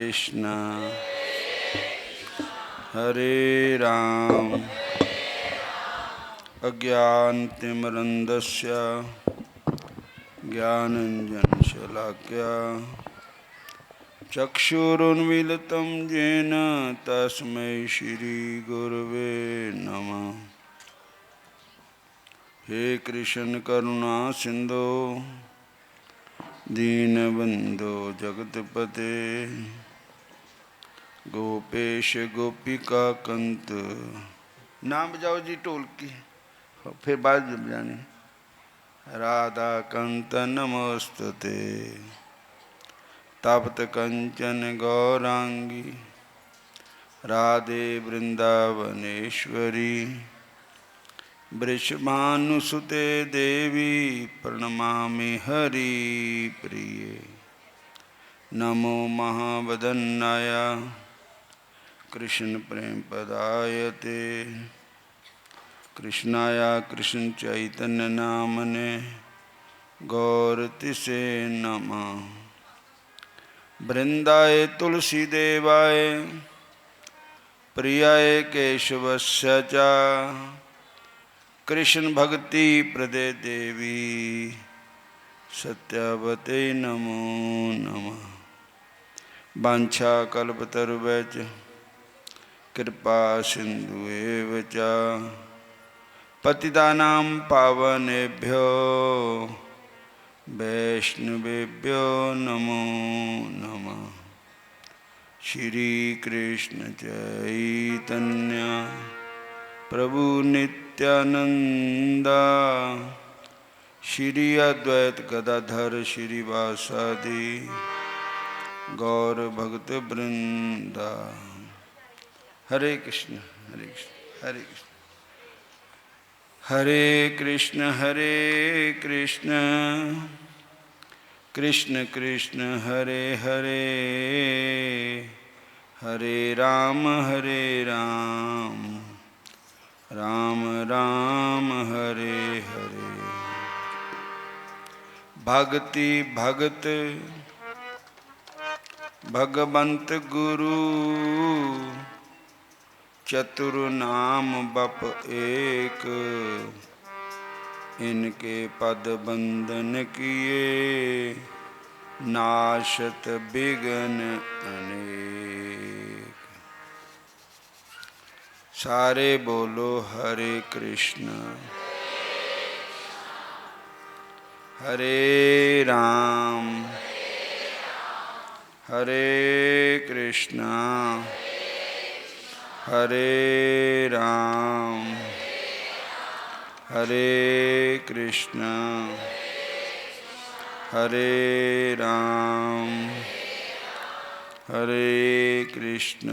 कृष्ण हरे राम अज्ञानतिमिरन्धस्य ज्ञानाञ्जनशलाकया चक्षुरुन्मीलितं येन तस्मै श्रीगुरवे नमः। हे कृष्ण करुणा सिंधु दीनबंधो जगतपते गोपेश गोपिका कंत। नाम बजाओ जी ढोलकी, फिर बाद बजाने। राधा कंत नमोस्तुते तप्त कंचन गौरांगी राधे वृंदावनेश्वरी वृषभानुसुते देवी प्रणमामि हरि प्रिये। नमो महावदन्नाय कृष्ण प्रेम पदायते कृष्णाय कृष्ण चैतन्य नामने गौरतिसे नमः। वृंदाय तुलसी देवाय प्रियाय केशवस्य च कृष्ण भक्ति प्रदे देवी सत्यावते नमो नमः। वाञ्छा कल्पतरुभ्यश्च कृपा सिन्धुएव च पतितानां पावनेभ्यो वैष्णवेभ्यो नमो नमः। श्री कृष्ण चैतन्य प्रभु नित्यानंद श्री अद्वैत गदाधर श्रीवासादि गौर भक्त वृंदा। हरे कृष्ण हरे कृष्ण हरे कृष्ण हरे कृष्ण कृष्ण कृष्ण हरे हरे हरे राम राम राम हरे हरे। भक्ति भगत भगवंत गुरु चतुर नाम बप एक इनके पद बंदन किए नाशत बिघ्न अनेक। सारे बोलो हरे कृष्ण हरे राम हरे कृष्ण हरे राम हरे कृष्ण हरे राम हरे कृष्ण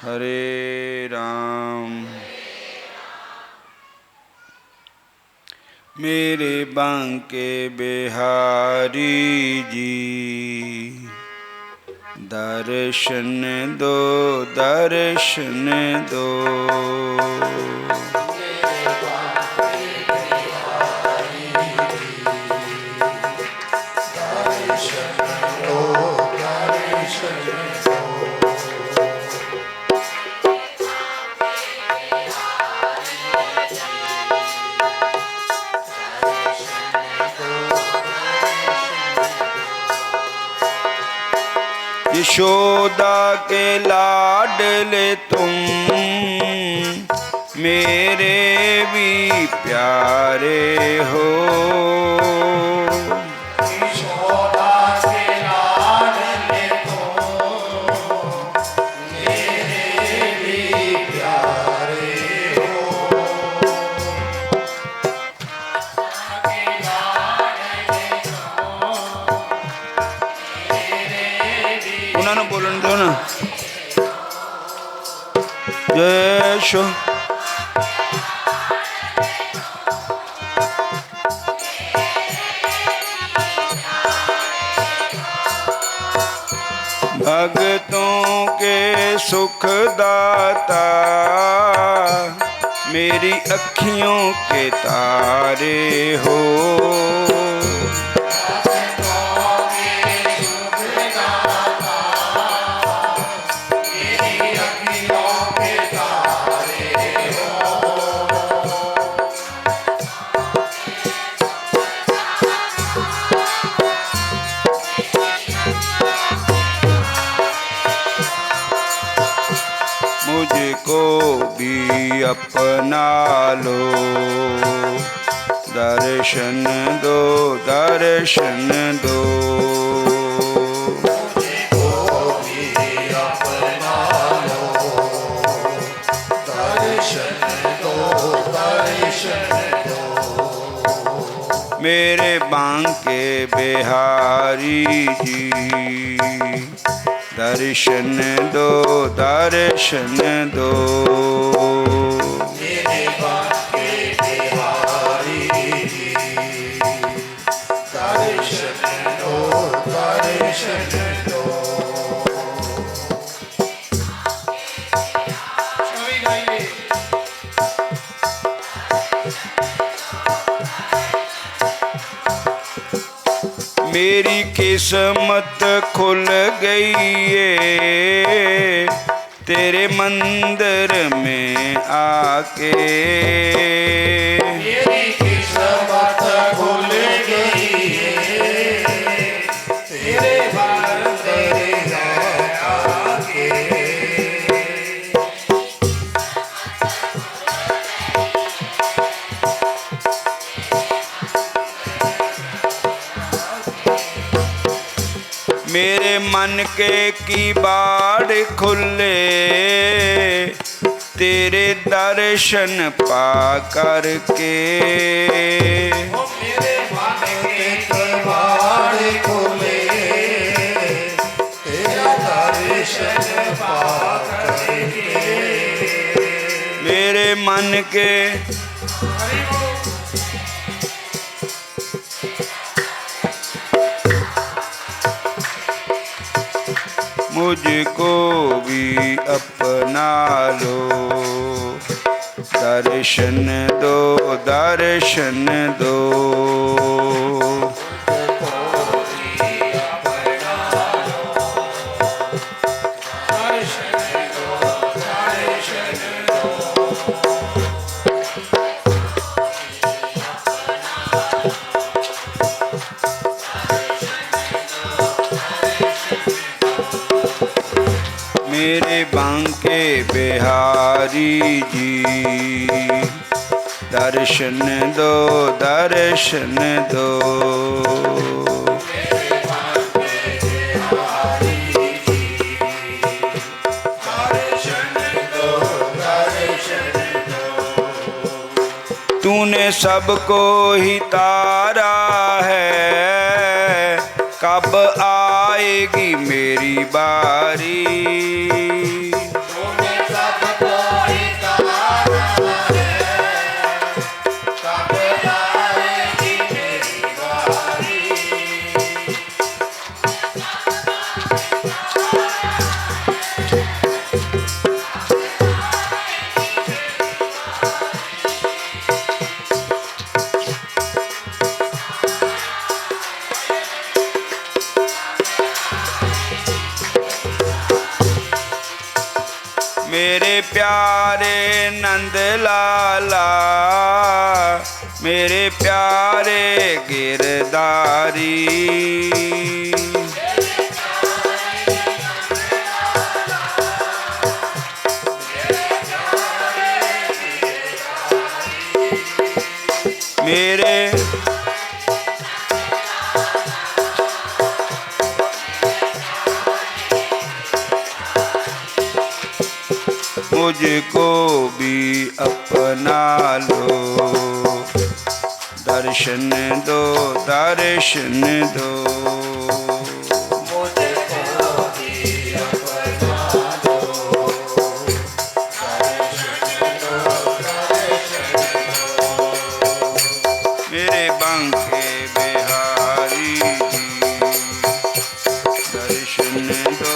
हरे राम। मेरे बांके बिहारी जी दर्शन दो दर्शन दो। यशोदा के लाडले तुम मेरे भी प्यारे हो। यशोदा के लाडले तुम मेरे भी प्यारे हो। उन्होंने बोलन दो ना। जय शो भक्तों के सुखदाता मेरी अखियों के तारे हो। भक्तों के सुखदाता भी अपना लो। दर्शन दो, दर्शन दो। मेरे बांके बिहारी जी, दर्शन दो, दर्शन दो। मेरे बांके बिहारी जी, दर्शन दो, दर्शन दो। सभी गाइए। मेरी किस्मत खुल गई है तेरे मंदिर में आके। मेरी किस्मत खुल गई है तेरे मंदिर में आके। मेरे मन के किवाड़ खुले तेरे दर्शन पा करके। मेरे मन के किवाड़ खुले तेरा दर्शन पा करके। मेरे मन के मुझको भी अपना लो। दर्शन दो, दर्शन दो। मेरे बांके बिहारी जी, दर्शन दो, दर्शन दो। तूने सबको ही तारा है, कब आएगी मेरी बारी। तूने सबको ही तारा है, कब आएगी मेरी बारी। मेरे प्यारे नंद लाला, मेरे प्यारे गिरधारी। मेरे मुझको भी अपना लो। दर्शन दो, दर्शन दो। मेरे बांके बिहारी जी, दर्शन दो,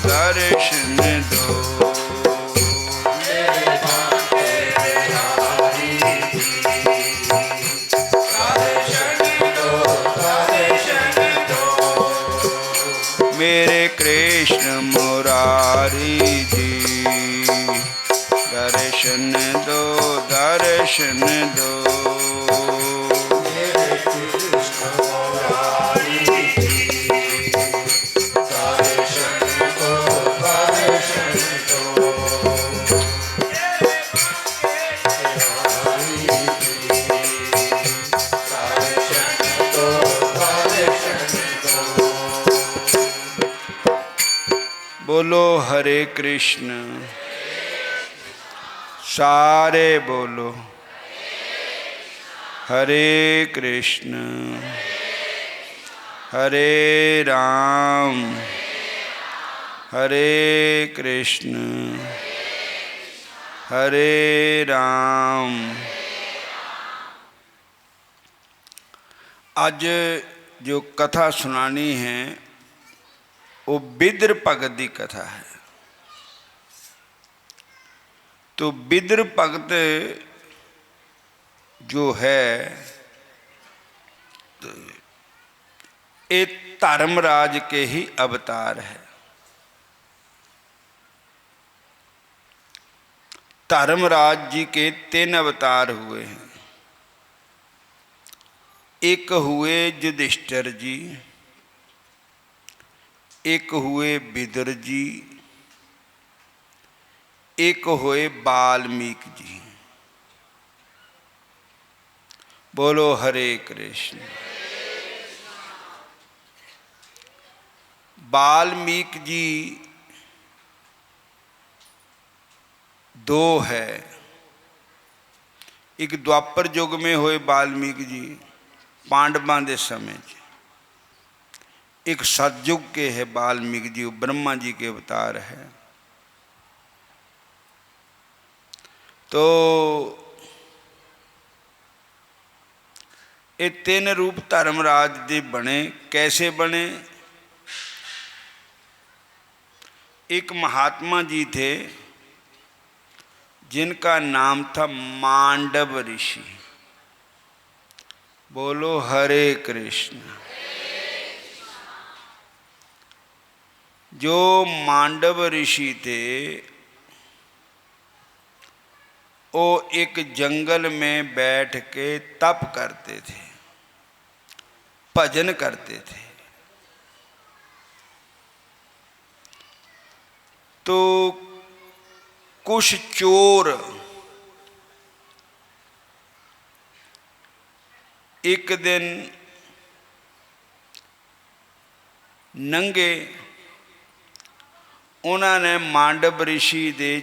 दर्शन दो। मेरे कृष्ण मुरारी जी, दर्शन दो, दर्शन दो। बोलो हरे कृष्ण। सारे बोलो हरे कृष्ण हरे राम हरे कृष्ण हरे राम। आज जो कथा सुनानी है वो बिद्र भगत की कथा है। तो बिद्र भगत जो है तो ये धर्मराज के ही अवतार है। धर्मराज जी के 3 अवतार हुए हैं। एक हुए युधिष्ठिर जी, एक हुए विदुर जी, एक हुए वाल्मीकि जी। बोलो हरे कृष्ण। वाल्मीकि जी 2 है। एक द्वापर युग में हुए वाल्मीकि जी पांडवां दे समय च। एक सतयुग के है वाल्मीकि जी, ब्रह्मा जी के अवतार है। तो ये 3 रूप धर्मराज दे बने। कैसे बने? एक महात्मा जी थे जिनका नाम था मांडव ऋषि। बोलो हरे कृष्ण। जो मांडव ऋषि थे वो एक जंगल में बैठ के तप करते थे, भजन करते थे। तो कुछ चोर एक दिन नंगे उन्होंने मांडव ऋषि दे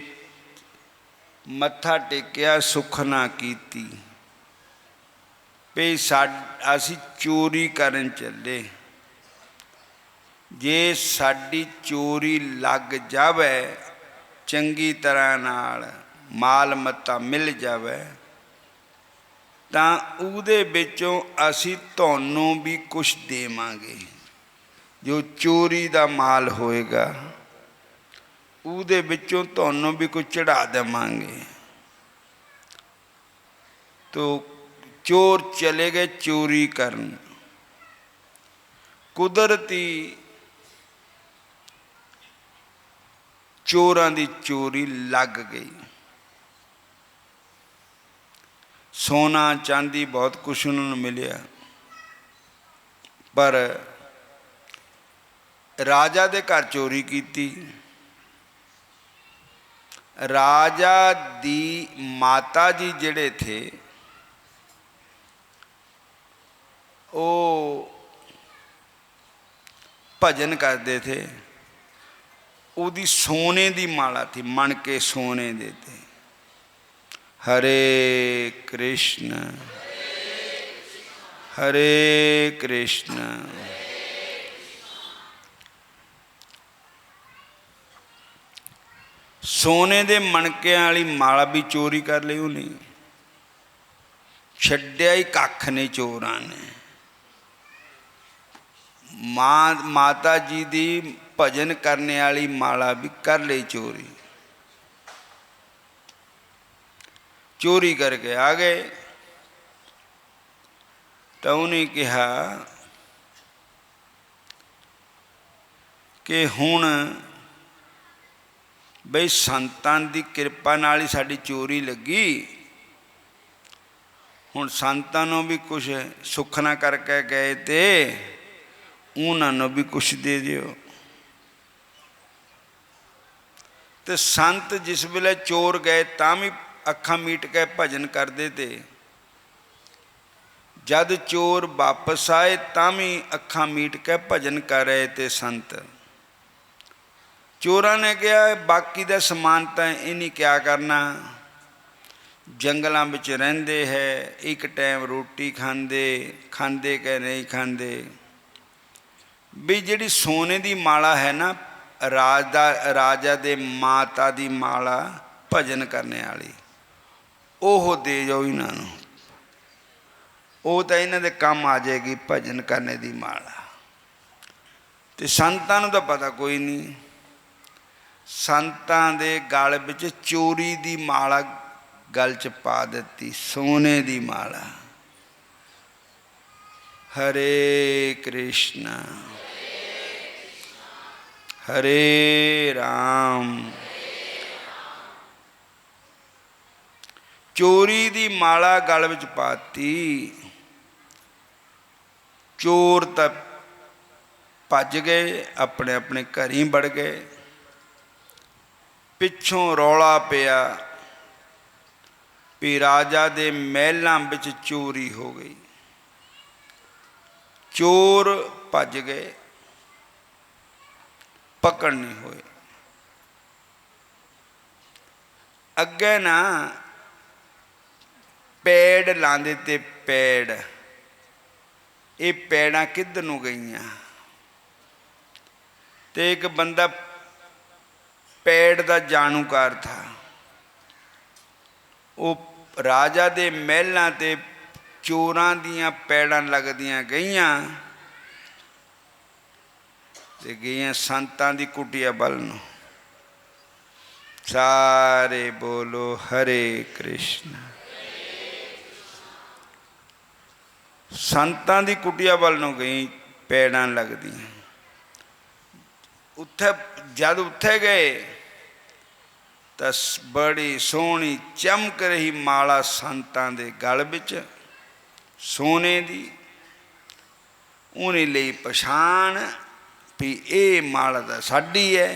मत्था टेकिया, सुखना कीती भी असी चोरी करन चले, जे साडी चोरी लग जावे, चंगी तरह नाल माल मत्ता मिल जावे, तां उहदे विचों असी तुहानूं भी कुछ देवांगे। जो चोरी दा माल होएगा उहदे विचों तुहानूं भी कुछ चढ़ा देवांगे। तो चोर चले गए चोरी करन। कुदरती चोरां दी चोरी लग गई। सोना चांदी बहुत कुछ उन्होंने मिलिया, पर राजा दे घर चोरी की। राजा दी माता जी जिहड़े थे वो भजन करते थे। उदी सोने दी माला थी, मन के सोने दे थे। हरे कृष्ण हरे कृष्ण। सोने दे मणके वाली माला भी चोरी कर ली उन्हें। छड्डिया ही कख नहीं चोरां ने। माता जी दी भजन करने वाली माला भी कर ली चोरी। चोरी करके आ गए तो उन्हें कहा कि हुण बई संतां दी कृपा नाल ही साडी चोरी लगी, हुण संतां नूं भी कुछ सुखना करके गए थे, उन्होंने भी कुछ दे दियो। तो संत जिस वेले चोर गए तां भी अखां मीट के भजन करते थे, जद चोर वापस आए तां भी अखां मीट के भजन कर रहे थे संत। चोरां ने कहा बाकी दा समान तां इन्हीं क्या करना, जंगलों विच रहिंदे है, एक टाइम रोटी खांदे खांदे कि नहीं खांदे। भी जिहड़ी सोने दी माला है ना, राजा दे माता दी माला भजन करने वाली, ओह दे जाओ इन्हां नूं, ਉਹ ਤਾਂ ਇਹਨਾਂ ਦੇ ਕੰਮ ਆ ਜਾਏਗੀ ਭਜਨ ਕਰਨੇ ਦੀ ਮਾਲਾ। ਤੇ ਸੰਤਾਂ ਨੂੰ ਤਾਂ ਪਤਾ ਕੋਈ ਨਹੀਂ, ਸੰਤਾਂ ਦੇ ਗਲ ਵਿੱਚ ਚੋਰੀ ਦੀ ਮਾਲਾ ਗਲ 'ਚ ਪਾ ਦਿੱਤੀ, ਸੋਨੇ ਦੀ ਮਾਲਾ। ਹਰੇ ਕ੍ਰਿਸ਼ਨ ਹਰੇ ਰਾਮ। ਚੋਰੀ ਦੀ ਮਾਲਾ ਗਲ ਵਿੱਚ ਪਾਤੀ, चोर तो भज गए, अपने अपने घर ही बढ़ गए। पिछों रौला पिया भी राजा दे महलों विच चोरी हो गई। चोर भज गए, पकड़ नहीं होए। अगे ना पैड़ लांदे ते पैड़, ये पैड़ा किधर नूं गईयां। ते एक बंदा पैड़ दा जाणूकार था, वो राजा दे महलों ते चोरां दियां पैड़ां लगदियां गईयां ते गईयां संतां दी कुटिया बल नूं। सारे बोलो हरे कृष्ण। संतां दी कुटिया वल नूं गई, पैड़ां लगदियां। उत्थे जद उत्थे गए तो बड़ी सोहनी चमक रही माला संतां दे गल विच सोने दी। उन्हें लई पछाण भी ये माला तां साडी है,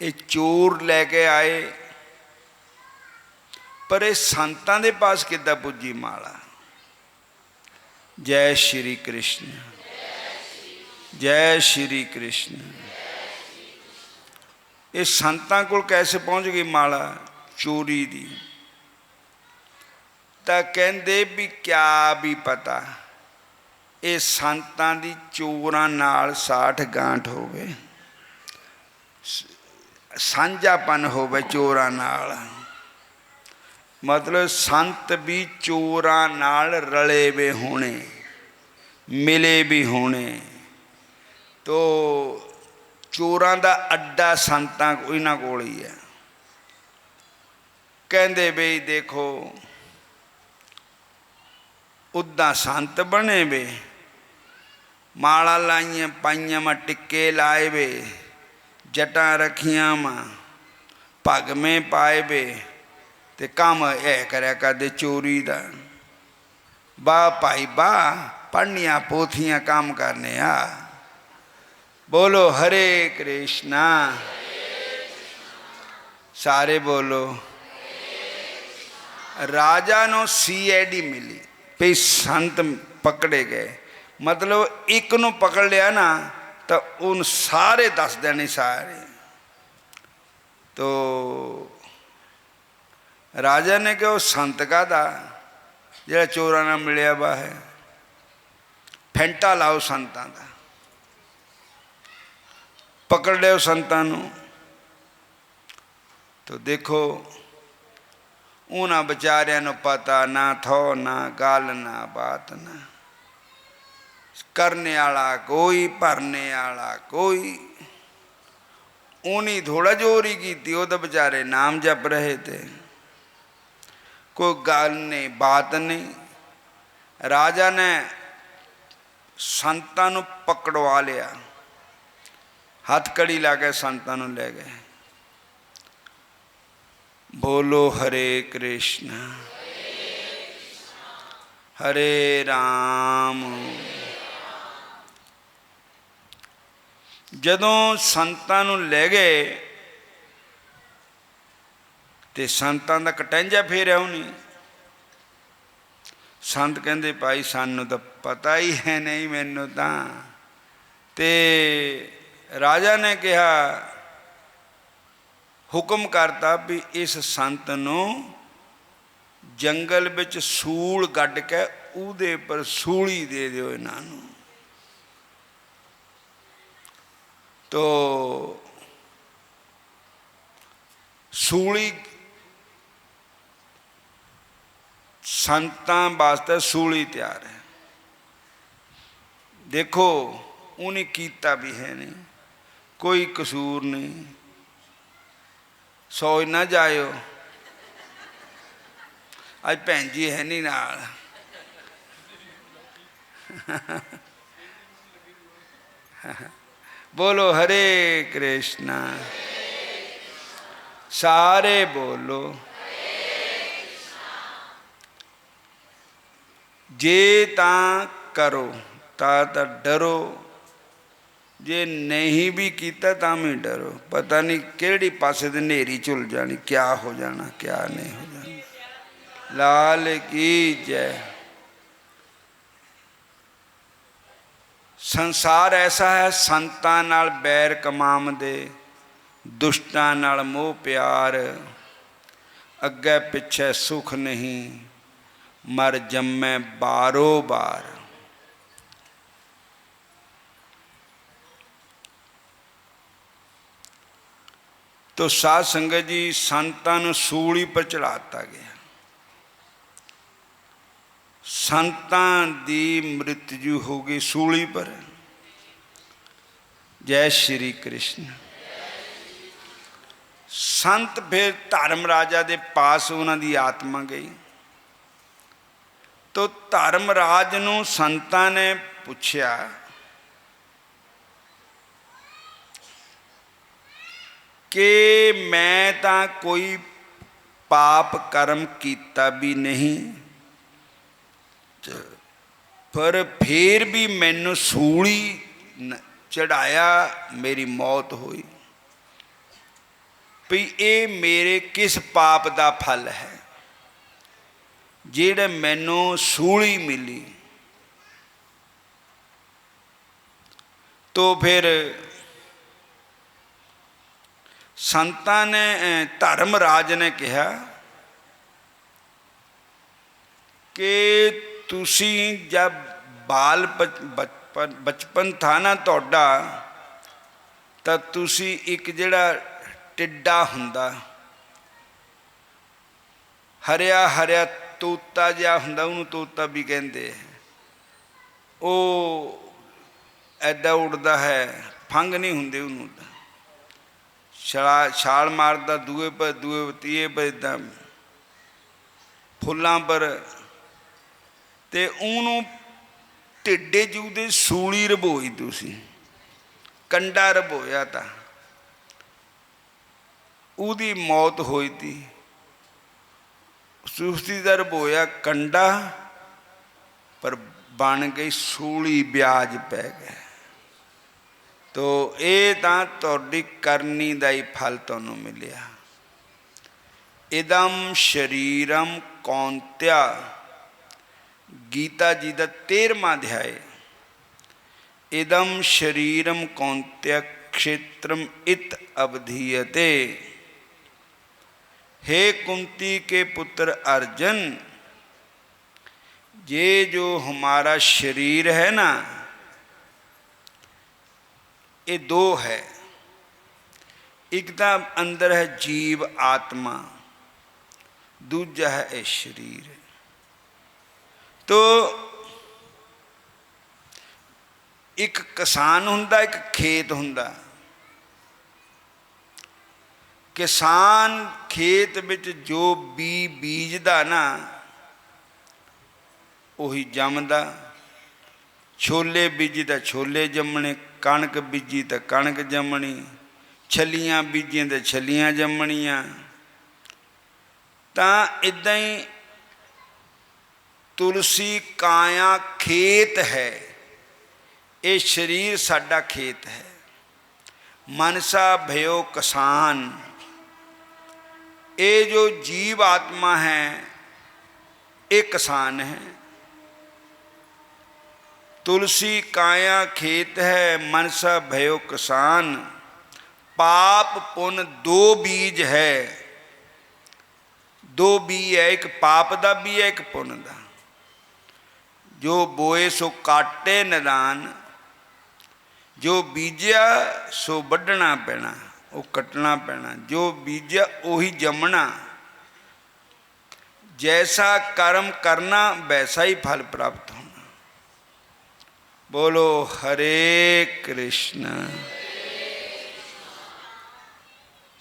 ये चोर लैके आए। पर ये संतां दे पास किद्दां पुजी माला। जय श्री कृष्ण जय श्री कृष्ण। ये संतां कोल कैसे पहुँच गई माला चोरी दी। तां कहंदे भी क्या भी पता ये संतां दी चोरां नाल साठ गांठ होवे, सांझापन होवे चोरां नाल। मतलब संत भी चोरां नाल रले वे होने, मिले भी होने। तो चोरां दा अड्डा संतां इन्हां कोल ही है। कहंदे बई देखो उदा संत बने वे, माला लाइयां पाइयां वा, टिक्के लाए वे, जटां रखियां वा, पग में पाए वे, ते काम यह करया करदे चोरी दा। वाह भाई वाह, पढ़निया पोथियां काम करने आ। बोलो हरे कृष्णा। सारे बोलो। राजा नो CID मिली भी संत पकड़े गए। मतलब एक नू पकड़ लिया ना तो उन सारे दस देने सारे। तो राजा ने कहा संत का दा जो चोरां नाल मिलिया वा है, फेंटा लाओ संतां दा। पकड़ लियो संतां नूं। तो देखो उन्हां बेचारियां नूं पता ना थो ना गल ना बात ना, करने वाला कोई भरने वाला कोई। उन्हीं थोड़ा जोरी की, वो तो बेचारे नाम जप रहे थे। कोई गल नहीं बात नहीं। राजा ने संतां नूं पकड़वा लिया, हथकड़ी ला के संतां नूं ले गए। बोलो हरे कृष्ण हरे राम। जदों संतां नूं ले गए ते संतां दा कटंजा फेरिया उन्हीं। संत कहंदे भाई सानू तो पता ही है नहीं, मैनू तां ते राजा ने कहा, हुक्म करता भी इस संत नूं जंगल विच सूल गड्ढ के उहदे पर सूली दे दिओ इन्हां नूं। तो सूली संतां वास्ते सूली तैयार है। देखो उन्हें कीता भी है नहीं, कोई कसूर नहीं। सोच ना जायो अज भैन जी है नहीं नाल। बोलो हरे कृष्णा, सारे बोलो। जे तां करो तां डरो, जे नहीं भी किया तां भी डरो। पता नहीं किहड़ी पासे ते नेरी झुल जानी, क्या हो जाना क्या नहीं हो जाना। लाल की जय। संसार ऐसा है, संतां नाल बैर कमावदे, दुष्टां नाल मोह प्यार, अगे पिछे सुख नहीं, मर जम्मै बारो बार। तो साध संगत जी, संतां नूं सूली पर चढ़ाता गया। संतां दी मृत्यु हो गई सूली पर। जय श्री कृष्ण। संत फिर धर्म राजा दे पास उन्हां दी आत्मा गई। तो धर्मराज नूं संतां ने पुछया कि मैं तां कोई पाप कर्म कीता भी नहीं, पर फिर भी मैनू सूली चढ़ाया, मेरी मौत हुई। भी ये मेरे किस पाप का फल है जिहड़े मैनू सूली मिली। तो फिर संतां ने, धर्मराज ने कहा कि तुसी जब बाल बचपन था ना तुहाडा, तां तुसी एक जिहड़ा टिड्डा हुंदा, हरिया हरिया तोता जिहा हुंदा, उहनूं तोता भी कहंदे, वो ऐदा उड़दा है, फंग नहीं हुंदे उहनूं, छाल मारदा दूए पर तीए पर, इदां फुल्लां पर, ते उहनूं टिड्डे च उहदे सूली रबोई, तुसीं कंडा रबोया तां उहदी मौत होई थी। सुस्ती दा रबोया कंडा, पर बन गई सूली, ब्याज पै गए। तो ये तां तुहाडी करनी दा ही फल तुहानूं मिलिया। इदम शरीरम कौंत्या, गीता जी का 13वां अध्याय। इदम शरीरम कौंत्या क्षेत्रम इत अवधीयते। हे कुंती के पुत्र अर्जुन, ये जो हमारा शरीर है ना, ये दो है। एक तो अंदर है जीव आत्मा, दूजा है ये शरीर। तो एक किसान हुंदा, एक खेत हुंदा। किसान खेत विच जो बीजदा ना, उही जमदा। छोले बीजी तो छोले जमने, कणक बीजी तो कणक जमनी, छलियां बीजियां तो छलियां जमनियां। तां इदां ही तुलसी काया खेत है, ये शरीर साडा खेत है। मनसा भयो किसान, ये जो जीव आत्मा है ये किसान है। तुलसी काया खेत है मनसा भयो किसान। पाप पुन दो बीज है, दो बी है, एक पाप का भी है एक पुन का। जो बोए सो काटे निदान, जो बीजा सो वढ़ना पैना, वो कटना पैना। जो बीजा उही जमना। जैसा कर्म करना वैसा ही फल प्राप्त होना। बोलो हरे कृष्ण।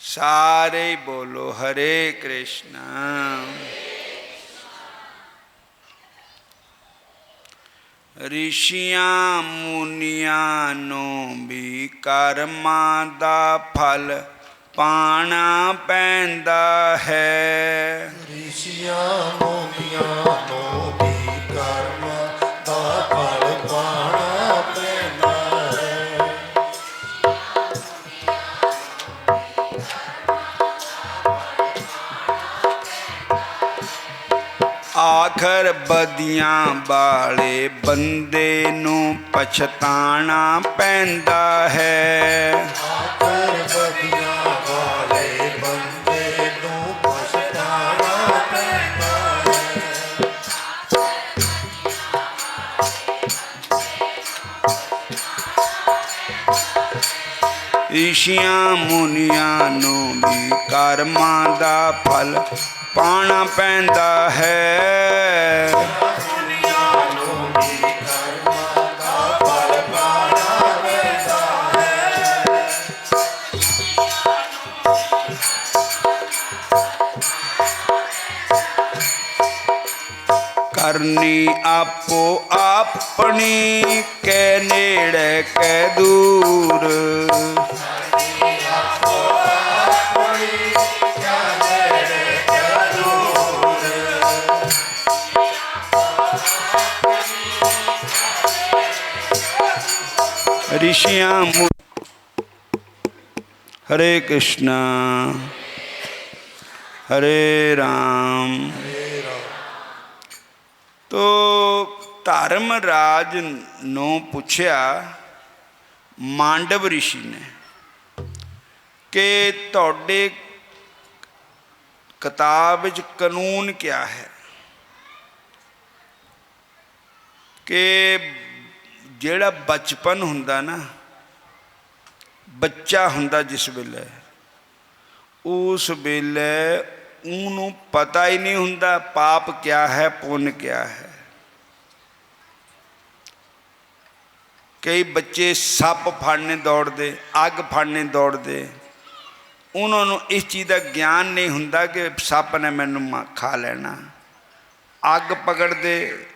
सारे बोलो हरे कृष्ण। ऋषियां मुनियां नो भी कर्मां दा फल पाना पैंदा है। ऋषियां मुनियां नो भी कर्म दा फल पाना पैंदा है। आखर बदियां वाले बंदे नू पछताना पैंदा है। आखर बदियां वाले बंदे नू पछताना पैंदा है। ऋषियां मुनियां नू भी कर्मां दा फल पाना पैंदा है। करनी आपो अपनी कै नेड़े कै दूर। ऋषियां हरे कृष्णा हरे राम। तो धर्मराज नूं पुछया मांडव ऋषि ने कि तुहाडे किताब विच कानून क्या है कि ਜਿਹੜਾ बचपन हुंदा ना, बच्चा हुंदा जिस वेले, उस वेले उन्होंने पता ही नहीं हुंदा पाप क्या है पुण्य क्या है। कई बच्चे सप फड़ने दौड़ते, अग फड़ने दौड़ते, उन्होंने इस चीज़ का ज्ञान नहीं हुंदा कि सप ने मैनू खा लेना। अग पकड़ते,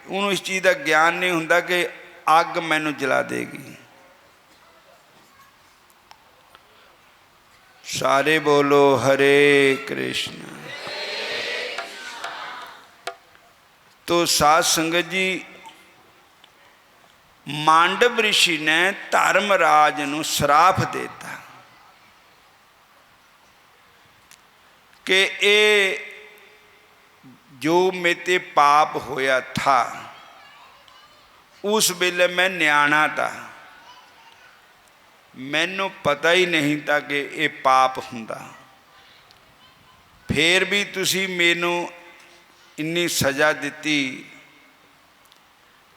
उन्होंने इस चीज़ का ज्ञान नहीं हुंदा कि अग मैनू जला देगी। सारे बोलो हरे कृष्ण। तो साध संगत जी, मांडव ऋषि ने धर्मराज नूं श्राप देता कि ये जो मेरे पाप होया था उस वेले मैं न्याणा था, मैनू पता ही नहीं था कि ये पाप हुंदा। फिर भी तुसी मैनू इन्नी सज़ा दिती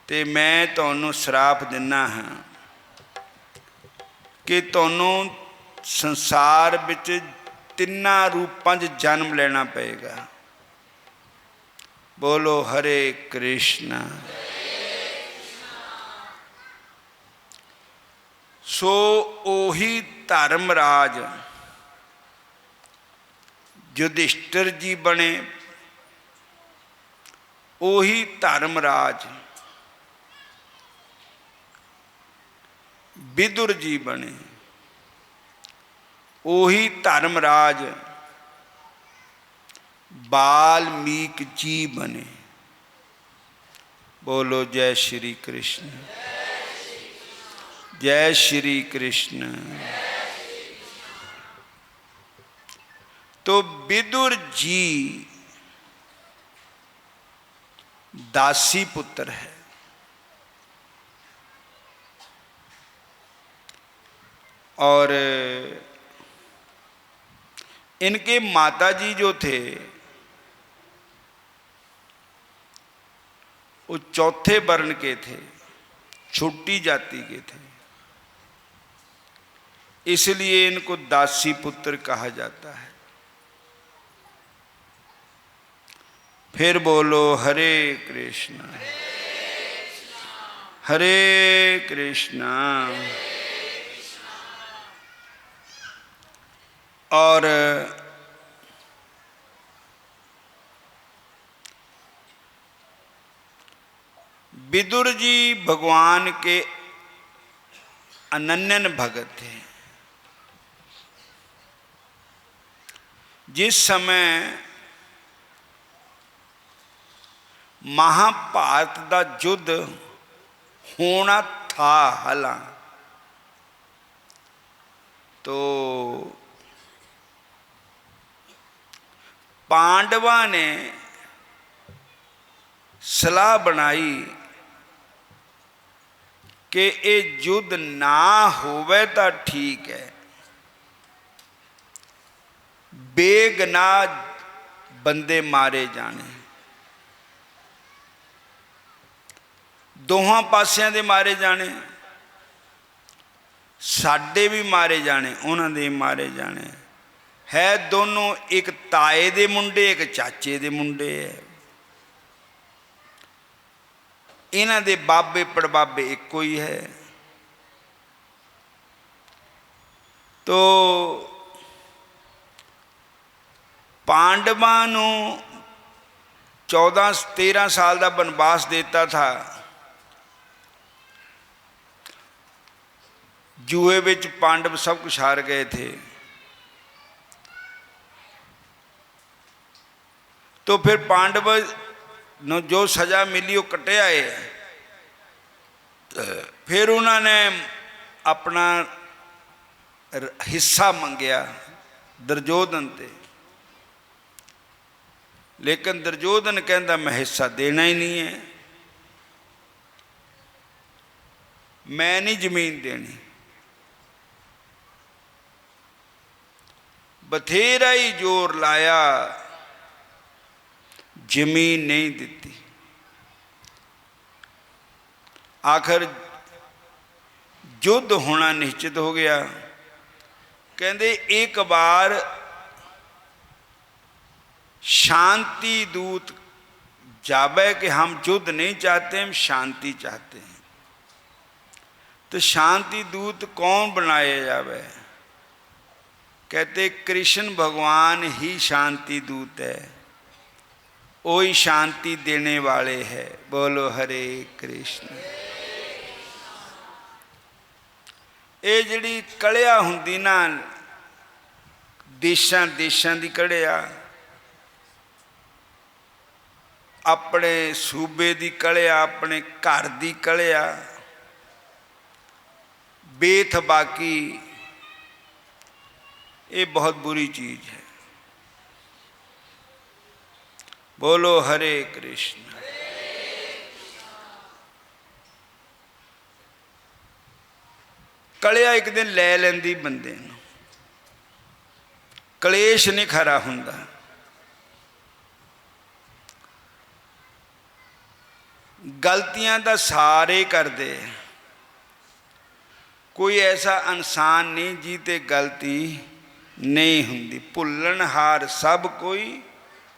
ते मैं तुहानू श्राप दिना हाँ कि तुहानू संसार विच तिन्ना रूपां च जन्म लेना पेगा। बोलो हरे कृष्ण। सो ओही धर्मराज युधिष्ठिर जी बने, ओही धर्मराज विदुर जी बने, ओही धर्मराज वाल्मीकि जी बने। बोलो जय श्री कृष्ण, जय श्री कृष्ण। तो विदुर जी दासी पुत्र है, और इनके माता जी जो थे वो चौथे वर्ण के थे, छोटी जाति के थे, इसलिए इनको दासी पुत्र कहा जाता है। फिर बोलो हरे कृष्णा हरे कृष्णा। और विदुर जी भगवान के अनन्य भगत थे। जिस समय महाभारत का युद्ध होना था हला, तो पांडवा ने सलाह बनाई कि ये युद्ध ना होवे तो ठीक है, बेगुनाह बंदे मारे जाने, दोहां पासियां दे मारे जाने, साडे भी मारे जाने, उन्हां दे मारे जाने है। दोनों एक ताए दे मुंडे एक चाचे दे मुंडे है, इन्हां दे बाबे पड़बाबे एको ही है। तो पांडवां नूं 14-13 साल का वनवास देता था। जुए विच पांडव सब कुछ हार गए थे। तो फिर पांडव नो जो सजा मिली वो कटे आए। फिर उन्होंने अपना हिस्सा मंगया दुर्योधन ते, लेकिन दुर्योधन कहता मैं हिस्सा देना ही नहीं है, मैं नहीं जमीन देनी। बथेरा ही जोर लाया, जमीन नहीं दी। आखिर युद्ध होना निश्चित हो गया। कहते एक बार शांति दूत जावे कि हम युद्ध नहीं चाहते, हम शांति चाहते हैं। तो शांति दूत कौन बनाया जावे? कहते कृष्ण भगवान ही शांति दूत है, वही शांति देने वाले है। बोलो हरे कृष्ण। ये जिहड़ी कलिया हुंदी ना, देशां देशां दी कलिया, अपने सूबे दी कलिया, अपने घर दी कलिया, बेथबाकी, ये बहुत बुरी चीज है। बोलो हरे कृष्ण। कलिया एक दिन ले लेंदी बंदे नूं, कलेश नहीं खरा हुंदा। गलतियां तो सारे करते, कोई ऐसा इंसान नहीं जीते गलती नहीं हुंदी। भुल्लनहार सब कोई,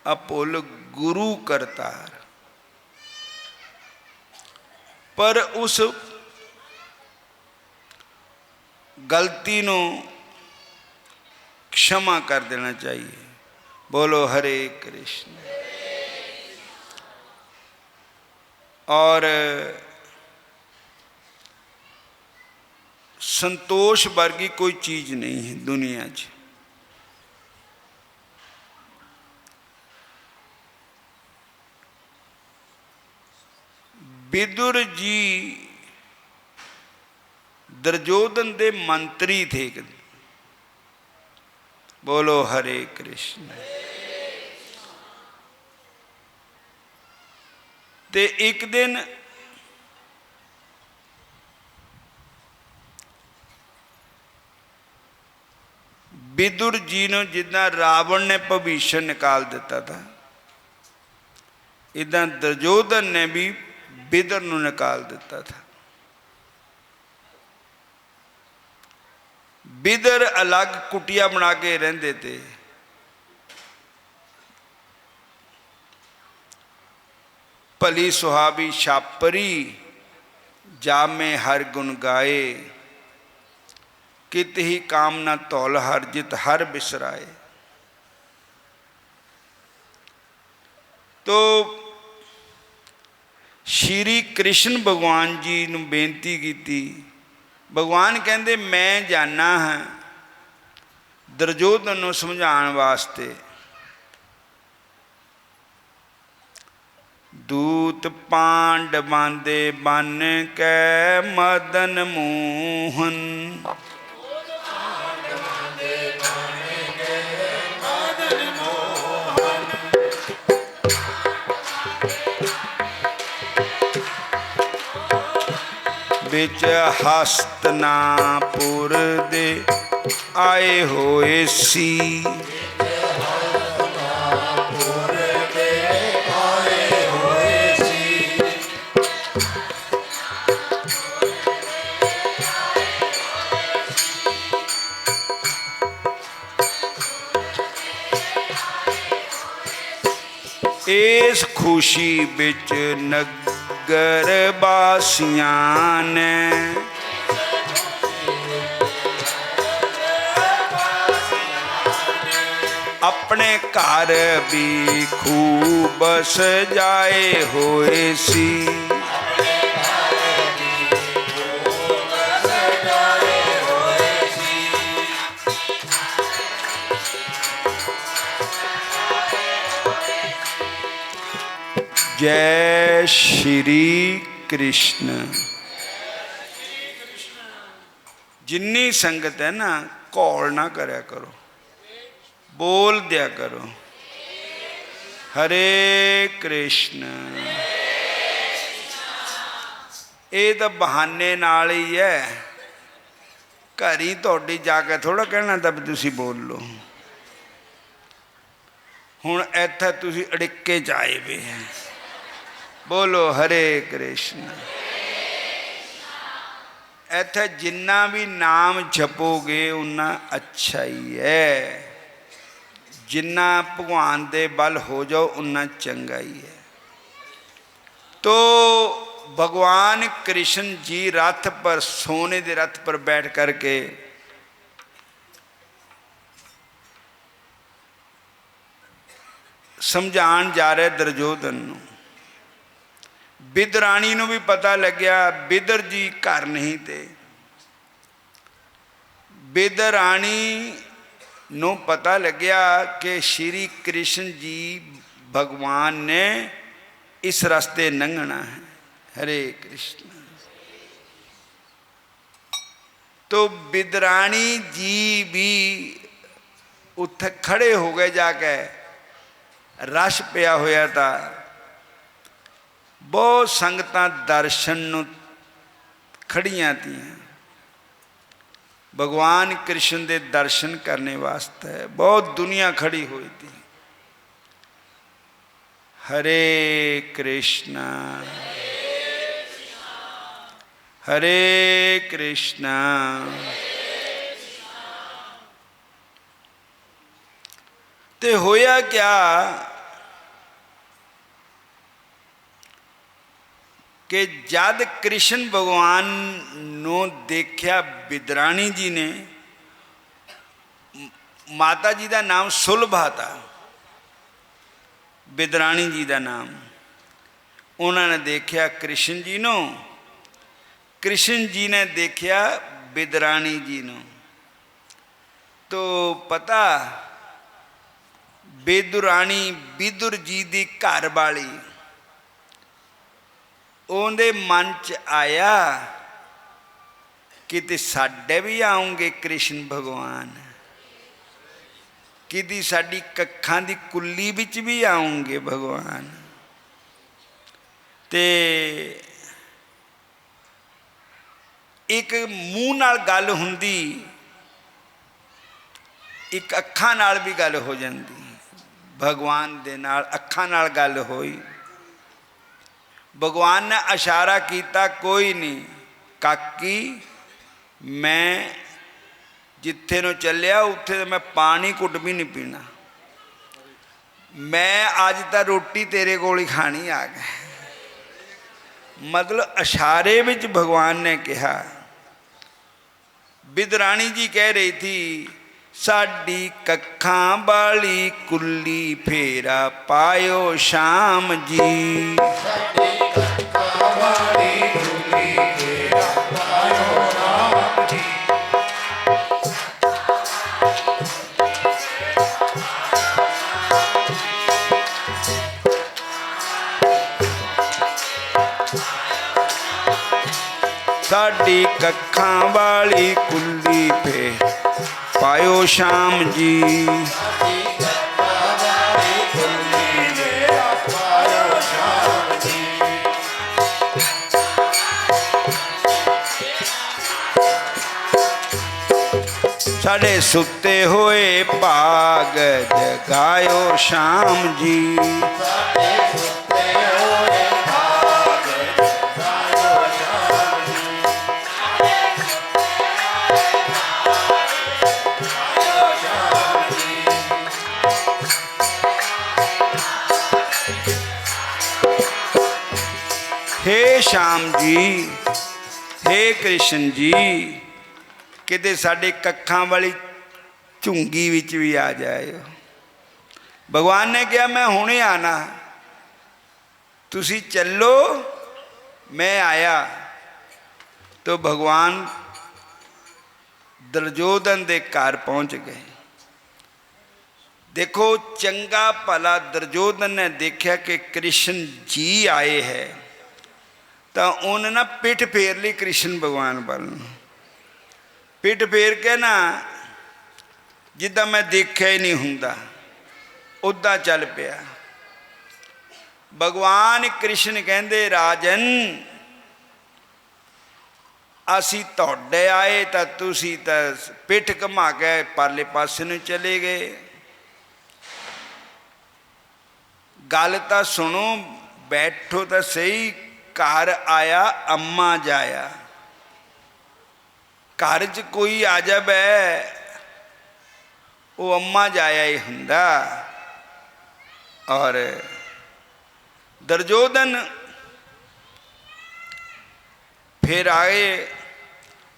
अभुल गुरु करतार। पर उस गलती नूं क्षमा कर देना चाहिए। बोलो हरे कृष्ण। और संतोष वर्गी कोई चीज नहीं है दुनिया च। विदुर जी दुर्योधन दे मंत्री थे। बोलो हरे कृष्ण। ते एक दिन विदुर जी ने जिदा रावण ने भविष्य निकाल दिता था, इदा दुर्योधन ने भी विदुर नूं निकाल दिता था। विदुर अलग कुटिया बना के रहंदे थे, भली सुहावी छापरी जामे हर गुण गाए, कित ही कामना तौल हर जित हर बिसराए। तो श्री कृष्ण भगवान जी नूं बेनती की। भगवान कहते मैं जाना हाँ दुर्योधन नूं समझाउण वास्ते। दूत पांडवां दे बन कै मदन मोहन, बिच हस्तिनापुर दे आए होए सी। इस खुशी बिच नगर वासियां ने अपने घर भी खूब सजाए होए सी। जय श्री कृष्ण। जिन्नी संगत है ना, घोल ना करया करो, बोल दिया करो हरे कृष्ण। ये तो बहाने नाल ही है, घर ही तुहाडी जाके थोड़ा कहना था भी तुसी बोल लो। हुण इत्थे तुसी अड़िके च आए वे हैं, बोलो हरे कृष्ण। इत्थे जिन्ना भी नाम जपोगे उन्ना अच्छा ही है, जिन्ना भगवान दे बल हो जाओ उन्ना चंगा ही है। तो भगवान कृष्ण जी रथ पर, सोने के रथ पर बैठ करके समझाण जा रहे दुर्योधन नूं। विदुराणी नूं भी पता लग्या विदुर जी घर नहीं थे। विदुराणी नूं पता लग्या कि श्री कृष्ण जी भगवान ने इस रास्ते लंघना है। हरे कृष्ण। तो विदुराणी जी भी उत्थे खड़े हो गए, जाके रश पिया होया था। बहुत संगतां दर्शन नूं खड़ियां थीं, भगवान कृष्ण के दर्शन करने वास्ते बहुत दुनिया खड़ी हुई थी। हरे कृष्णा हरे कृष्णा। ते होया क्या कि जद कृष्ण भगवान नूं देखा विदुराणी जी ने, माता जी का नाम सुलभा था, विदुराणी जी का नाम। उन्होंने देखा कृष्ण जी नूं, कृष्ण जी ने देखा विदुराणी जी नूं। तो पता विदुराणी विदुर जी की घर वाली, उनके मन च आया कि साडे भी आउंगे कृष्ण भगवान, कि साडी कखां दी कुल्ली विच भी आउंगे भगवान। ते एक मूँह नाल गल हुंदी ਇੱਕ ਅੱਖਾਂ ਨਾਲ ਵੀ ਗੱਲ ਹੋ ਜਾਂਦੀ। ਭਗਵਾਨ ਦੇ ਨਾਲ ਅੱਖਾਂ ਨਾਲ ਗੱਲ ਹੋਈ। ਭਗਵਾਨ ਨੇ ਇਸ਼ਾਰਾ ਕੀਤਾ, ਕੋਈ ਨਹੀਂ ਕਾਕੀ, ਮੈਂ ਜਿੱਥੇ ਨੂੰ ਚੱਲਿਆ ਉੱਥੇ ਮੈਂ ਪਾਣੀ ਘੁੱਟ ਵੀ ਨਹੀਂ ਪੀਣਾ, ਮੈਂ ਅੱਜ ਤਾਂ ਰੋਟੀ ਤੇਰੇ ਕੋਲ ਹੀ ਖਾਣੀ ਆ ਗਿਆ। ਮਤਲਬ ਇਸ਼ਾਰੇ ਵਿੱਚ ਭਗਵਾਨ ਨੇ ਕਿਹਾ। ਬਿਦਰਾਣੀ ਜੀ ਕਹਿ ਰਹੀ ਥੀ, ਸਾਡੀ ਕੱਖਾਂ ਵਾਲੀ ਕੁੱਲੀ ਫੇਰਾ ਪਾਇਓ ਸ਼ਾਮ ਜੀ। ਸਾਡੀ ਕੱਖਾਂ ਵਾਲੀ ਕੁੱਲੀ ਫੇਰਾ ਪਾਇਓ ਸ਼ਾਮ ਜੀ। ਸਾਡੀ ਕੱਖਾਂ ਵਾਲੀ ਕੁੱਲੀ ਫੇਰ ਪਾਇਓ ਸ਼ਾਮ ਜੀ। ਸਾਡੀ ਕੱਖਾਂ ਵਾਲੀ ਕੁੱਲੀ ਫੇਰਾ ਪਾਇਓ ਸ਼ਾਮ ਜੀ। ਸਾਡੇ ਸੁੱਤੇ ਹੋਏ ਭਾਗ ਜਗਾਇਓ ਸ਼ਾਮ ਜੀ। ਸਾਡੇ ਸੁੱਤੇ ਹੋਏ ਭਾਗ ਜਗਾਇਓ ਸ਼ਾਮ ਜੀ। ਜਗਾਇਓ ਸ਼ਾਮ ਜੀ। ਹੇ ਸ਼ਾਮ ਜੀ, ਹੇ ਕ੍ਰਿਸ਼ਨ ਜੀ, ਕਿਤੇ ਸਾਡੇ ਕੱਖਾਂ ਵਾਲੀ ਝੁੰਗੀ ਵਿੱਚ ਵੀ ਆ ਜਾਇਓ। ਭਗਵਾਨ ਨੇ ਕਿਹਾ, ਮੈਂ ਹੁਣੇ ਆਣਾ, ਤੁਸੀਂ ਚੱਲੋ, ਮੈਂ ਆਇਆ। तो भगवान दुर्योधन के घर पहुंच गए। देखो चंगा भला दुर्योधन ने देखा कि कृष्ण जी आए हैं, तो उन्हें ना पिठ फेर ली कृष्ण भगवान वाल। पिठ फेर के ना जिदा मैं देखा ही नहीं हुंदा उदा चल पिया। भगवान कृष्ण कहते राजन असी तुहाडे आए तो तुसी तो पिठ घुमा के परले पासे नूं चले गए। गल तो सुनो, बैठो तो सही। घर आया अम्मा जाया, घर च कोई आ जाए वो अम्मा जाया ही हुंदा। और दुर्योधन फिर आए,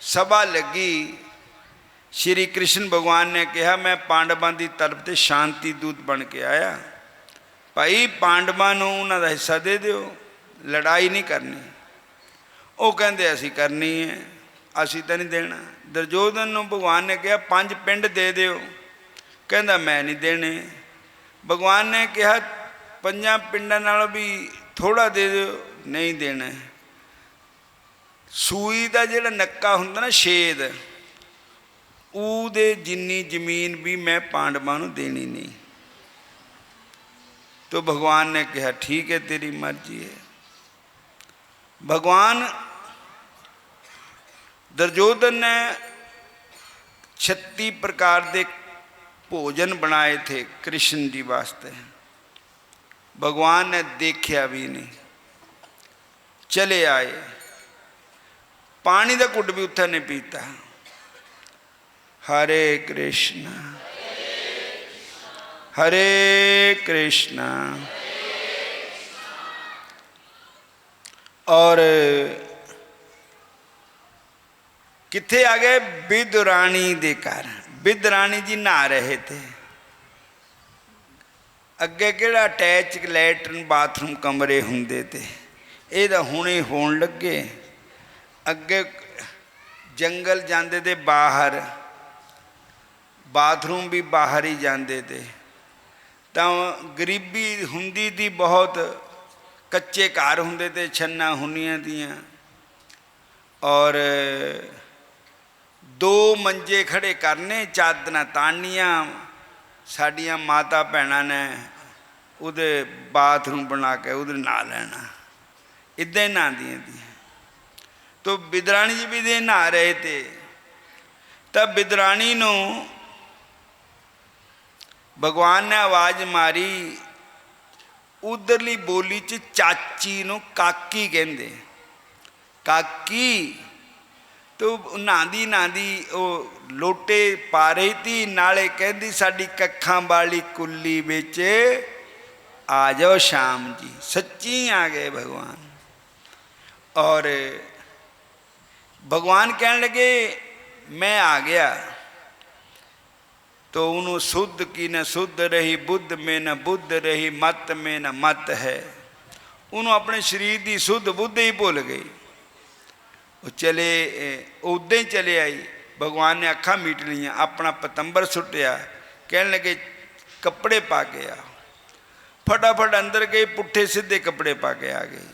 सभा लगी। श्री कृष्ण भगवान ने कहा मैं पांडवां की तरफ से शांति दूत बन के आया, भाई पांडवां नूं उन्हां दा हिस्सा दे दिओ, लड़ाई नहीं करनी। वो कहते असी करनी है, असी तो नहीं देना। दुर्योधन नूं भगवान ने कहा 5 पिंड दे दिओ, कहता मैं नहीं देने। भगवान ने कहा 5 पिंडां नालों भी थोड़ा दे दिओ, नहीं देना। सूई का जिहड़ा नक्का हुंदा ना छेद, उहदे जिन्नी जमीन भी मैं पांडवां नूं देनी नहीं। तो भगवान ने कहा ठीक है तेरी मर्जी है। भगवान दुर्योधन ने 36 प्रकार के भोजन बनाए थे कृष्ण जी वास्ते। भगवान ने देखा भी नहीं, चले आए। पानी का घुट भी उत्थे नहीं पीता। हरे कृष्ण हरे कृष्ण। और किथे आ गए? बिदुरानी दे घर। बिदुरानी जी नहा रहे थे। अगे किहड़ा अटैच लैटरिन बाथरूम कमरे हुंदे थे, ये तो हुणे होण लगे। अगे जंगल जाते थे बाहर, बाथरूम भी बाहर ही जाते थे। तो गरीबी हुंदी थी बहुत, कच्चे घर हुंदे थे छन्ना हुनियां दियां। और 2 मंजे खड़े करने, चादरां तानियां। साडियां माता भैणां ने उहदे बाथरूम बना के उहदे नहा लेना, इदां ही नहांदियां थी। तो बिदरानी जी भी दे नहा रहे थे। तब बिदरानी नूं भगवान ने आवाज़ मारी, उधरली बोली च चाची नूं काकी कहंदे। काकी तो नहांदी नहांदी वो लोटे पा रही थी, नाले कहंदी साडी कक्खां वाली कुल्ली विच आ जाओ श्याम जी। सच्ची आ गए भगवान। और भगवान कहने लगे मैं आ गया। तो उन्होंने शुद्ध की न शुद्ध रही, बुद्ध में न बुद्ध रही, मत में न मत है। उन्होंने अपने शरीर की शुद्ध बुद्ध ही भुल गई। वो चले उदा ही चले आई। भगवान ने अखा मीट लिया, अपना पतंबर सुटिया, कहने लगे कपड़े पा के आ। फटाफट अंदर गए, पुट्ठे सीधे कपड़े पा के आ गई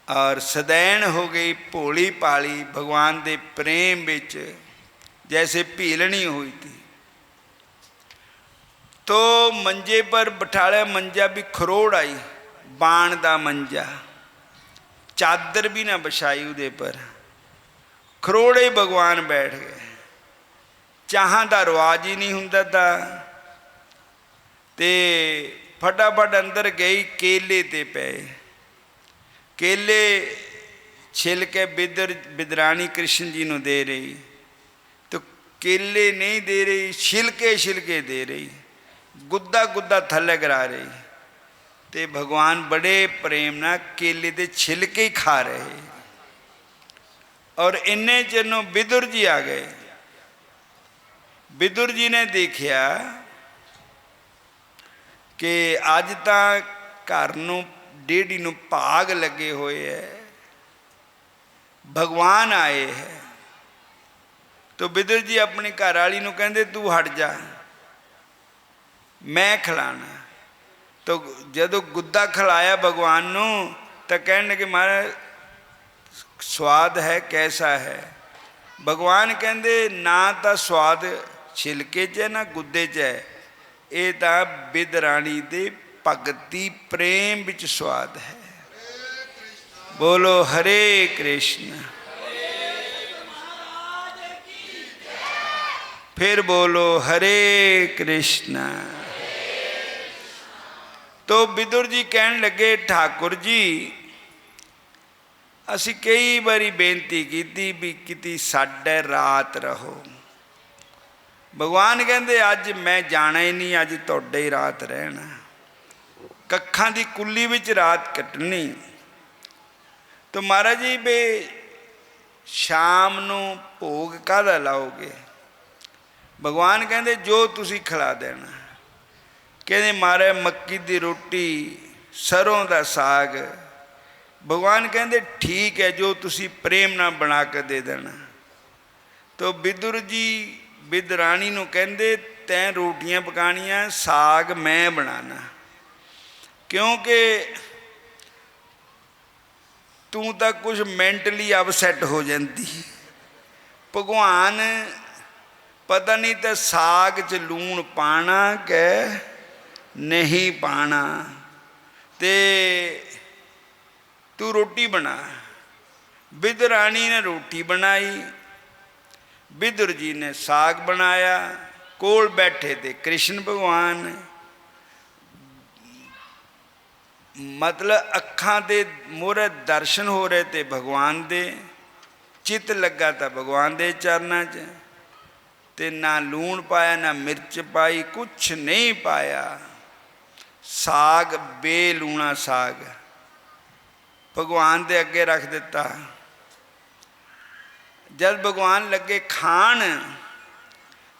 और सदैन हो गई, भोली पाली भगवान के प्रेम विच जैसे भीलनी हुई थी। तो मंजे पर बिठाया, मंजा भी खरोड़ आई, बाण दा मंजा, चादर भी ना बिछाई उहदे पर, खरोड़े भगवान बैठ गए। चाहां दा रिवाज ही नहीं हुंदा था। ते फटाफट अंदर गई, केले ते पे, केले छिल के बिदरानी कृष्ण जी नूं दे रही। तो केले नहीं दे रही, छिलके छिलके दे रही, गुद्दा गुद्दा थल्ले गिरा रही। ते भगवान बड़े प्रेम नाल केले दे छिलके ही खा रहे। और इन्ने चिरों विदुर जी आ गए। विदुर जी ने देखिया कि अज तां घर नूं डेढ़ी नूं भाग लगे हुए है, भगवान आए है। तो विदुर जी अपनी घरवाली नूं कहंदे तू हट जा, मैं खिलाना। तो जदों गुद्दा खिलाया भगवान नूं तो कहने लगे महाराज स्वाद है, कैसा है? भगवान कहंदे ना तो स्वाद छिलके च है ना गुद्दे च है, ये तो बिदरानी दे भगती प्रेम विच स्वाद है। बोलो हरे कृष्ण। फिर बोलो हरे कृष्ण। तो विदुर जी कहन लगे ठाकुर जी असी कई बारी बेनती की भी किती साडे रात रहो। भगवान कहते अज मैं जाना ही नहीं, अज तुहाडे ही रात रहना, कक्खां दी कुल्ली विच रात कटनी। तो महाराज जी बे शाम नूं भोग काहदा लाओगे? भगवान कहते जो तुसी खिला देना। कहते महाराज मक्की दी रोटी, सरों दा साग। भगवान कहते ठीक है, जो तुसी प्रेम नाल बना के दे देना। तो विदुर जी बिदरानी नूं कहते तैं रोटियां पकानियां, साग मैं बनाना, क्योंकि तू तो कुछ मैंटली अपसैट हो जाती। भगवान पता नहीं तो साग च लूण पाना के नहीं पाना, ते तू रोटी बना। बिदरानी ने रोटी बनाई, विदुर जी ने साग बनाया। कोल बैठे थे कृष्ण भगवान, मतलब अखां दे मोहरे दर्शन हो रहे थे भगवान दे, चित लगा था भगवान दे चरनां च। ते ना लूण पाया ना मिर्च पाई, कुछ नहीं पाया। साग बेलूणा साग भगवान दे अगे रख दिता। जब भगवान लगे खान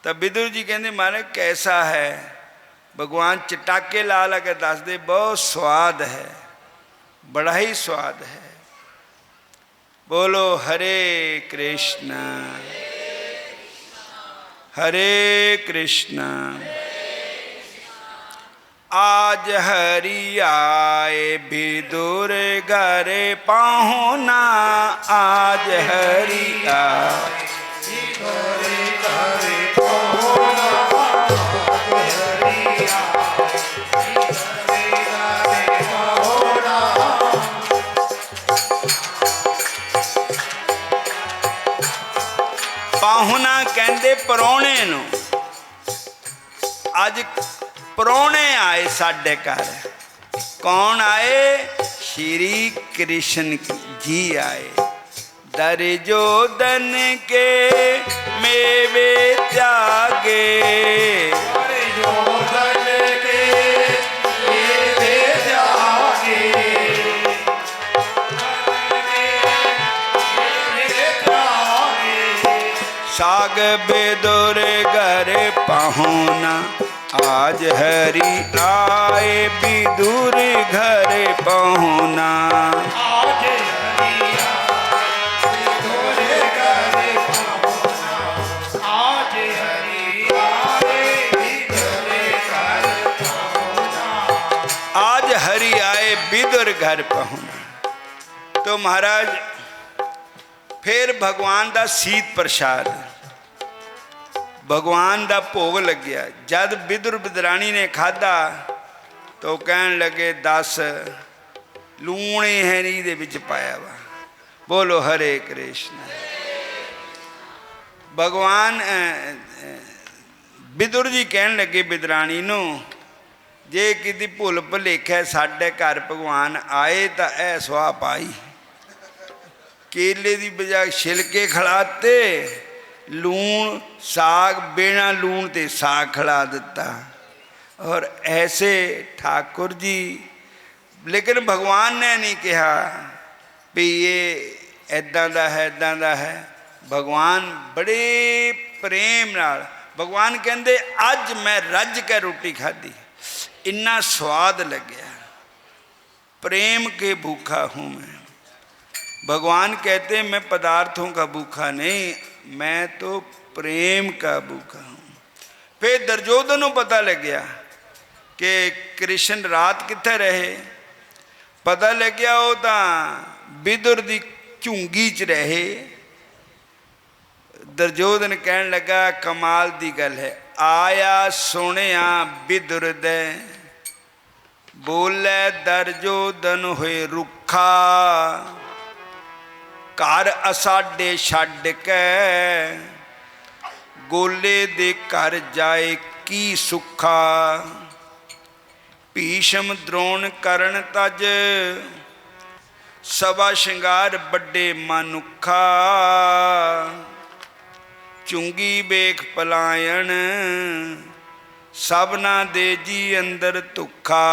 तो विदुर जी कहते महाराज कैसा है? भगवान चटाके ला ला के दस दे बहुत स्वाद है, बड़ा ही स्वाद है। बोलो हरे कृष्ण हरे कृष्ण। आज हरि आए विदुर घर पाहुना, आज हरि आए पाहुना कहते परौणे नूं। अज परौने आए साडे घर। कौन आए? श्री कृष्ण जी आए। दुर्योधन के मेवे त्यागे, दुर्योधन के मेवे त्यागे, साग बेदुर घर पहुना, आज हरि आए विदुर घर पहुना। आज हरि आए विदुर घर पहुना, आज हरि आए विदुर घर पहुना। आज हरि आए विदुर घर पहुना। तो महाराज फिर भगवान का सीत प्रसाद, भगवान का भोग लग्या। जद विदुर विदराणी ने खाधा तो कहन लगे, 10 लूण ही है नहीं दे विच पाया वा। बोलो हरे कृष्ण। भगवान विदुर जी कहन लगे विदराणी नू, जे किसी भुल भुलेखा साडे घर भगवान आए तो ऐ सुहा पाई। केले की बजाय छिलके खिलाते, लूण साग बिना लूण ते साग खिला दिता। और ऐसे ठाकुर जी, लेकिन भगवान ने नहीं कहा भी ये ऐदां दा है ऐदां दा है। भगवान बड़े प्रेम नाल, भगवान कहंदे अज मैं रज के रोटी खाधी, इन्ना स्वाद लग्या, प्रेम के भूखा हूँ मैं। भगवान कहते मैं पदार्थों का भूखा नहीं, मैं तो प्रेम का भूखा हूँ। फिर दुर्योधन को पता लग गया कि कृष्ण रात कित्थे रहे। पता लग गया वो तो विदुर दी झुंगी च रहे। दुर्योधन कहन लगा कमाल दी गल है, आया सुनिया विदुर दे, बोले दुर्योधन होए रुखा, घर असाडे छड्ड के गोले दे घर जाए की सुखा। भीष्म द्रोण करण तज, सवा शिंगार बड़े मनुखा। चुंगी बेख पलायन, सबना दे जी अंदर तुखा।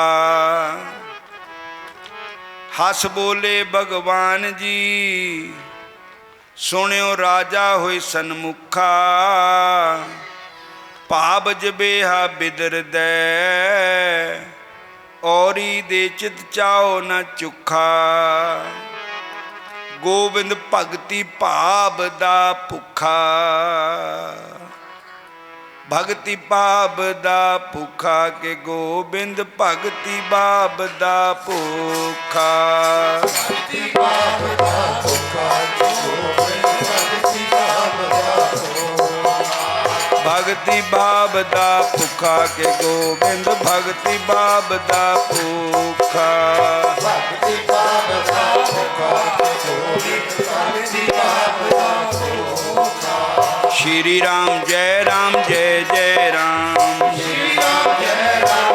हस बोले भगवान जी, सुनियो राजा होए सन्मुखा। भाव जबेहा बिदर दे, औरी दे चित चाओ न चुखा। गोबिंद भगति भाव दा भुखा, भगति भाव दा भुखा के गोबिंद भगति भाव दा भुखा। भक्ति भाव दा भुखा, भक्ति भाव दा भुखा के गोबिंद भक्ति भाव दा भुखा। भक्ति भाव दा भुखा के गोबिंद भक्ति भाव दा भुखा। श्री राम जय जय राम, श्री राम जय जय राम,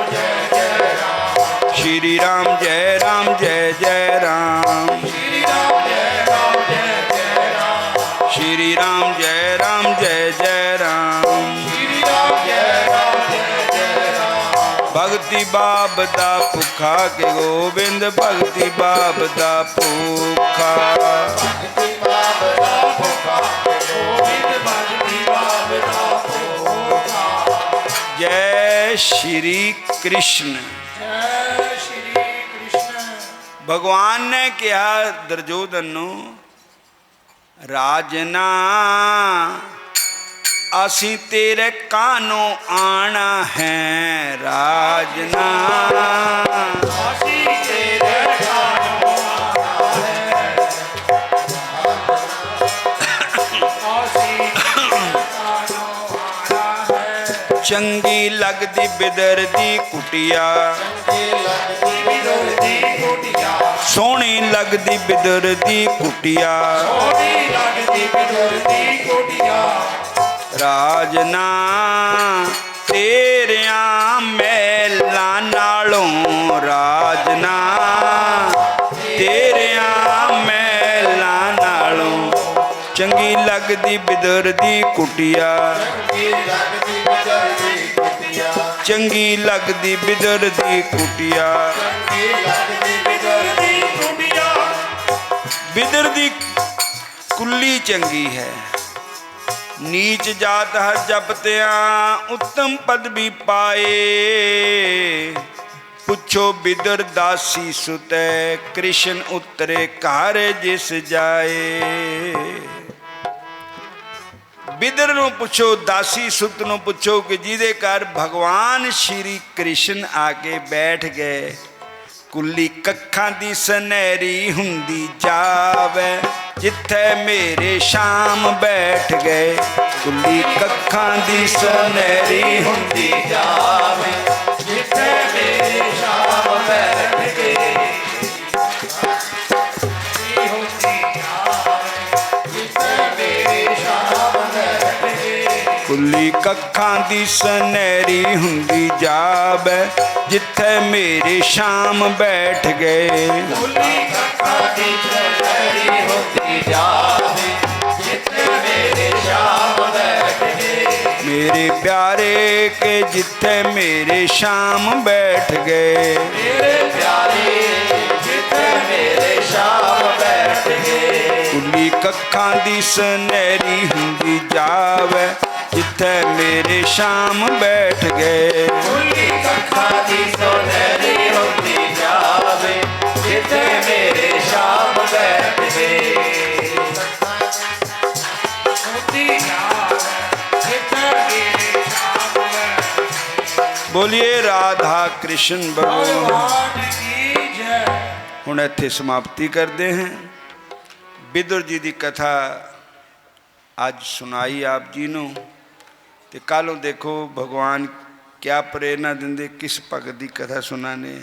श्री राम जय जय राम, श्री राम जय जय राम, श्री राम जय जय राम। श्री राम जय जय राम। भक्ति बाब दा भुखा के गोबिंद भक्ति बाब दा भुखा। भक्ति भाव दा भुखा के गोबिंद भक्ति भाव दा भुखा। जय श्री कृष्ण। जय श्री कृष्ण। भगवान ने कहा दुर्योधन नूं, राजना असी तेरे कानों आना है। राजना आसी तेरे कानों आना है, आसी तेरे कानों आना है। चंगी लगदी बिदर दी कुटिया, चंगी लगदी बिदुर दी कुटिया, सोहनी लगदी बिदर दी कुटिया। सोहनी लगदी बिदुर दी कुटिया। राजना ਤੇਰਿਆਂ ਮਹਿਲਾਂ ਨਾਲੋਂ ਰਾਜਨਾ, ਤੇਰਿਆਂ ਮਹਿਲਾਂ ਨਾਲੋਂ ਚੰਗੀ ਲੱਗਦੀ ਬਿਦਰ ਦੀ ਕੁਟਿਆ, ਚੰਗੀ ਲੱਗਦੀ ਬਿਦਰ ਦੀ ਕੁਟਿਆ, ਬਿਦਰ ਦੀ ਕੁੱਲੀ ਚੰਗੀ ਹੈ। ਨੀਚ ਜਾਤ ਹਰ ਜਪਤਿਆਂ ਉੱਤਮ ਪਦਵੀ ਪਾਏ, ਪੁੱਛੋ ਬਿਦਰ ਦਾਸੀ ਸੁਤੈ ਕ੍ਰਿਸ਼ਨ ਉਤਰੇ ਘਰ ਜਿਸ ਜਾਏ। ਬਿਦਰ ਨੂੰ ਪੁੱਛੋ, ਦਾਸੀ ਸੁਤ ਨੂੰ ਪੁੱਛੋ ਕਿ ਜਿਹਦੇ ਘਰ ਭਗਵਾਨ ਸ਼੍ਰੀ ਕ੍ਰਿਸ਼ਨ ਆ ਕੇ ਬੈਠ ਗਏ, ਕੁੱਲੀ ਕੱਖਾਂ ਦੀ ਸੁਨਹਿਰੀ ਹੁੰਦੀ ਜਾਵੇ, ਜਿੱਥੇ ਮੇਰੇ ਸ਼ਾਮ ਬੈਠ ਗਏ, ਕੁੱਲੀ ਕੱਖਾਂ ਦੀ ਸੁਨਹਿਰੀ ਹੁੰਦੀ ਜਾਵੇ, ਜਿੱਥੇ ਮੇਰੇ ਸ਼ਾਮ ਬੈਠ ਗਏ। ਕੁੱਲੀ ਕੱਖਾਂ ਦੀ ਸੁਨਹਿਰੀ ਹੁੰਦੀ ਜਾਵੇ, ਜਿੱਥੇ ਮੇਰੇ ਸ਼ਾਮ ਬੈਠ ਗਏ, ਕੁੱਲੀ ਕੱਖਾਂ ਦੀ ਸੁਨਹਿਰੀ ਹੁੰਦੀ ਜਾਵੇ, ਜਿੱਥੇ ਮੇਰੇ ਸ਼ਾਮ ਬੈਠ ਗਏ। ਮੇਰੇ ਪਿਆਰੇ ਕੇ ਜਿੱਥੇ ਮੇਰੇ ਸ਼ਾਮ ਬੈਠ ਗਏ, ਮੇਰੇ ਪਿਆਰੇ ਜਿੱਥੇ ਮੇਰੇ ਸ਼ਾਮ ਬੈਠ ਗਏ। ਕੁੱਲੀ ਕੱਖਾਂ ਦੀ ਸੁਨਹਿਰੀ ਹੁੰਦੀ ਜਾਵੇ, ਜਿੱਥੇ ਮੇਰੇ ਸ਼ਾਮ ਬੈਠ ਗਏ, ਕੁੱਲੀ ਕੱਖਾਂ ਦੀ ਸੁਨਹਿਰੀ ਹੁੰਦੀ ਜਾਵੇ, ਜਿੱਥੇ ਮੇਰੇ ਸ਼ਾਮ ਬੈਠ ਗਏ। ਬੋਲੀਏ ਰਾਧਾ ਕ੍ਰਿਸ਼ਨ ਭਗਵਾਨ ਕੀ ਜੈ। ਹੁਣ ਇੱਥੇ ਸਮਾਪਤੀ ਕਰਦੇ ਹਾਂ। ਬਿਦਰ ਜੀ ਦੀ ਕਥਾ ਅੱਜ ਸੁਣਾਈ ਆਪ ਜੀ ਨੂੰ, ਤੇ ਕੱਲ੍ਹ ਨੂੰ ਦੇਖੋ ਭਗਵਾਨ ਕਿਆ ਪ੍ਰੇਰਨਾ ਦਿੰਦੇ, ਕਿਸ ਭਗਤ ਦੀ ਕਥਾ ਸੁਣਾਣੇ।